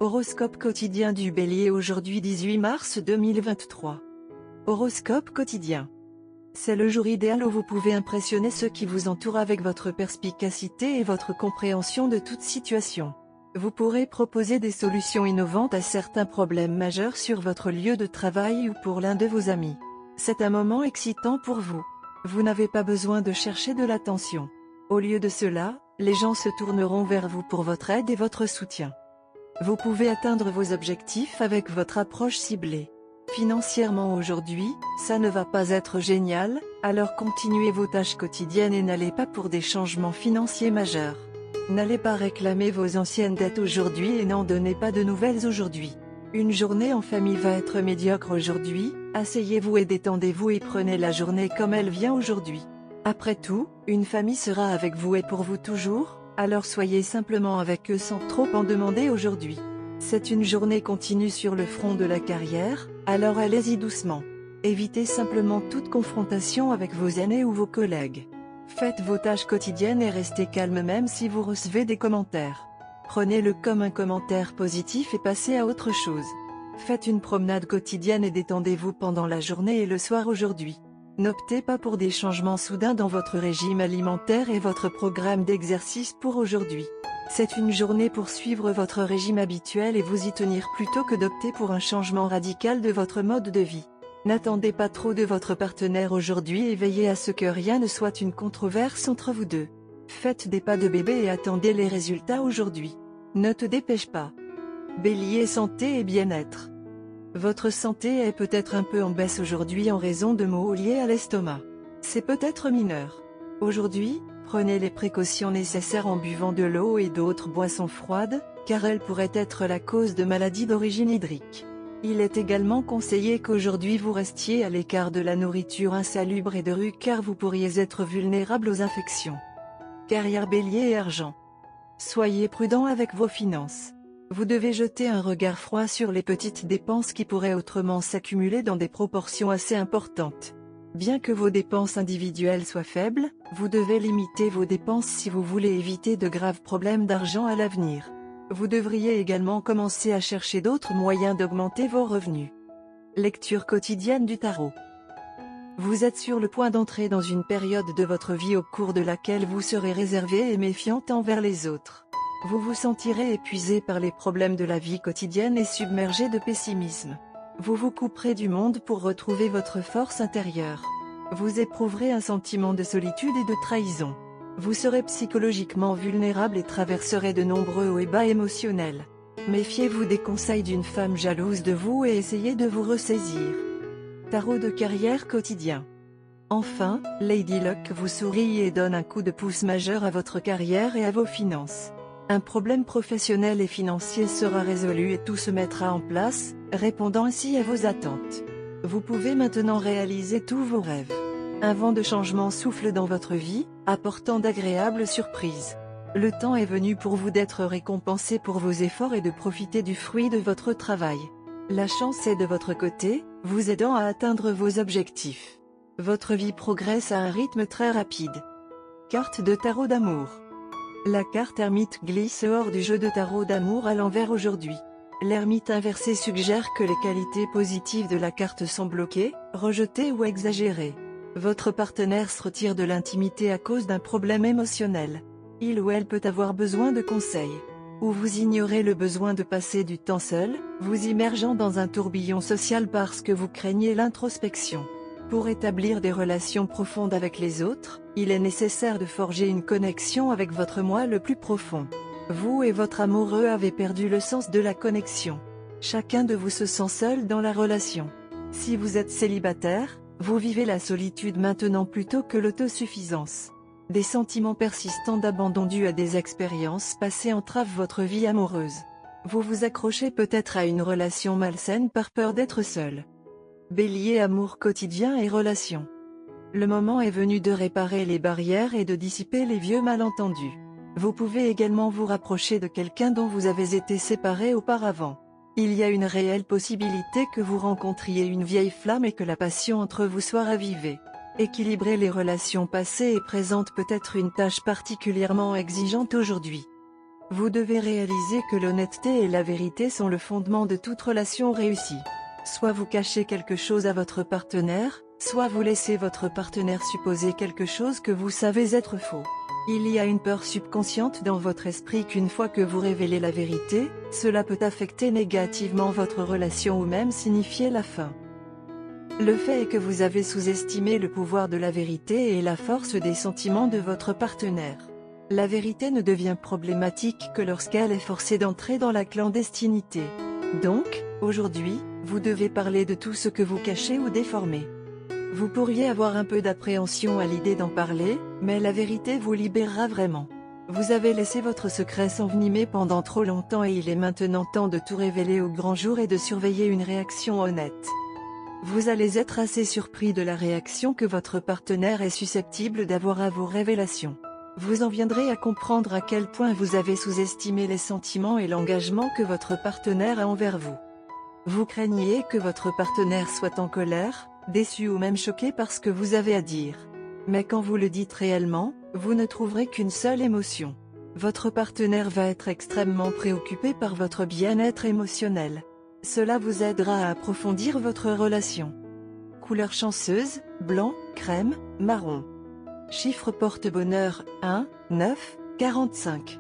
Horoscope quotidien du Bélier aujourd'hui 18 mars 2023. Horoscope quotidien. C'est le jour idéal où vous pouvez impressionner ceux qui vous entourent avec votre perspicacité et votre compréhension de toute situation. Vous pourrez proposer des solutions innovantes à certains problèmes majeurs sur votre lieu de travail ou pour l'un de vos amis. C'est un moment excitant pour vous. Vous n'avez pas besoin de chercher de l'attention. Au lieu de cela, les gens se tourneront vers vous pour votre aide et votre soutien. Vous pouvez atteindre vos objectifs avec votre approche ciblée. Financièrement aujourd'hui, ça ne va pas être génial, alors continuez vos tâches quotidiennes et n'allez pas pour des changements financiers majeurs. N'allez pas réclamer vos anciennes dettes aujourd'hui et n'en donnez pas de nouvelles aujourd'hui. Une journée en famille va être médiocre aujourd'hui, asseyez-vous et détendez-vous et prenez la journée comme elle vient aujourd'hui. Après tout, une famille sera avec vous et pour vous toujours, alors soyez simplement avec eux sans trop en demander aujourd'hui. C'est une journée continue sur le front de la carrière, alors allez-y doucement. Évitez simplement toute confrontation avec vos aînés ou vos collègues. Faites vos tâches quotidiennes et restez calme même si vous recevez des commentaires. Prenez-le comme un commentaire positif et passez à autre chose. Faites une promenade quotidienne et détendez-vous pendant la journée et le soir aujourd'hui. N'optez pas pour des changements soudains dans votre régime alimentaire et votre programme d'exercice pour aujourd'hui. C'est une journée pour suivre votre régime habituel et vous y tenir plutôt que d'opter pour un changement radical de votre mode de vie. N'attendez pas trop de votre partenaire aujourd'hui et veillez à ce que rien ne soit une controverse entre vous deux. Faites des pas de bébé et attendez les résultats aujourd'hui. Ne te dépêche pas. Bélier, santé et bien-être. Votre santé est peut-être un peu en baisse aujourd'hui en raison de maux liés à l'estomac. C'est peut-être mineur. Aujourd'hui, prenez les précautions nécessaires en buvant de l'eau et d'autres boissons froides, car elles pourraient être la cause de maladies d'origine hydrique. Il est également conseillé qu'aujourd'hui vous restiez à l'écart de la nourriture insalubre et de rue car vous pourriez être vulnérable aux infections. Carrière Bélier et argent. Soyez prudent avec vos finances. Vous devez jeter un regard froid sur les petites dépenses qui pourraient autrement s'accumuler dans des proportions assez importantes. Bien que vos dépenses individuelles soient faibles, vous devez limiter vos dépenses si vous voulez éviter de graves problèmes d'argent à l'avenir. Vous devriez également commencer à chercher d'autres moyens d'augmenter vos revenus. Lecture quotidienne du tarot. Vous êtes sur le point d'entrer dans une période de votre vie au cours de laquelle vous serez réservé et méfiante envers les autres. Vous vous sentirez épuisé par les problèmes de la vie quotidienne et submergé de pessimisme. Vous vous couperez du monde pour retrouver votre force intérieure. Vous éprouverez un sentiment de solitude et de trahison. Vous serez psychologiquement vulnérable et traverserez de nombreux hauts et bas émotionnels. Méfiez-vous des conseils d'une femme jalouse de vous et essayez de vous ressaisir. Tarot de carrière quotidien. Enfin, Lady Luck vous sourit et donne un coup de pouce majeur à votre carrière et à vos finances. Un problème professionnel et financier sera résolu et tout se mettra en place, répondant ainsi à vos attentes. Vous pouvez maintenant réaliser tous vos rêves. Un vent de changement souffle dans votre vie, apportant d'agréables surprises. Le temps est venu pour vous d'être récompensé pour vos efforts et de profiter du fruit de votre travail. La chance est de votre côté, vous aidant à atteindre vos objectifs. Votre vie progresse à un rythme très rapide. Carte de tarot d'amour. La carte ermite glisse hors du jeu de tarot d'amour à l'envers aujourd'hui. L'ermite inversé suggère que les qualités positives de la carte sont bloquées, rejetées ou exagérées. Votre partenaire se retire de l'intimité à cause d'un problème émotionnel. Il ou elle peut avoir besoin de conseils. Ou vous ignorez le besoin de passer du temps seul, vous immergeant dans un tourbillon social parce que vous craignez l'introspection. Pour établir des relations profondes avec les autres, il est nécessaire de forger une connexion avec votre moi le plus profond. Vous et votre amoureux avez perdu le sens de la connexion. Chacun de vous se sent seul dans la relation. Si vous êtes célibataire, vous vivez la solitude maintenant plutôt que l'autosuffisance. Des sentiments persistants d'abandon dus à des expériences passées entravent votre vie amoureuse. Vous vous accrochez peut-être à une relation malsaine par peur d'être seul. Bélier, amour quotidien et relations. Le moment est venu de réparer les barrières et de dissiper les vieux malentendus. Vous pouvez également vous rapprocher de quelqu'un dont vous avez été séparé auparavant. Il y a une réelle possibilité que vous rencontriez une vieille flamme et que la passion entre vous soit ravivée. Équilibrer les relations passées et présentes peut être une tâche particulièrement exigeante aujourd'hui. Vous devez réaliser que l'honnêteté et la vérité sont le fondement de toute relation réussie. Soit vous cachez quelque chose à votre partenaire, soit vous laissez votre partenaire supposer quelque chose que vous savez être faux. Il y a une peur subconsciente dans votre esprit qu'une fois que vous révélez la vérité, cela peut affecter négativement votre relation ou même signifier la fin. Le fait est que vous avez sous-estimé le pouvoir de la vérité et la force des sentiments de votre partenaire. La vérité ne devient problématique que lorsqu'elle est forcée d'entrer dans la clandestinité. Donc, aujourd'hui, vous devez parler de tout ce que vous cachez ou déformez. Vous pourriez avoir un peu d'appréhension à l'idée d'en parler, mais la vérité vous libérera vraiment. Vous avez laissé votre secret s'envenimer pendant trop longtemps et il est maintenant temps de tout révéler au grand jour et de surveiller une réaction honnête. Vous allez être assez surpris de la réaction que votre partenaire est susceptible d'avoir à vos révélations. Vous en viendrez à comprendre à quel point vous avez sous-estimé les sentiments et l'engagement que votre partenaire a envers vous. Vous craignez que votre partenaire soit en colère, déçu ou même choqué par ce que vous avez à dire. Mais quand vous le dites réellement, vous ne trouverez qu'une seule émotion. Votre partenaire va être extrêmement préoccupé par votre bien-être émotionnel. Cela vous aidera à approfondir votre relation. Couleur chanceuse, blanc, crème, marron. Chiffre porte-bonheur, 1, 9, 45.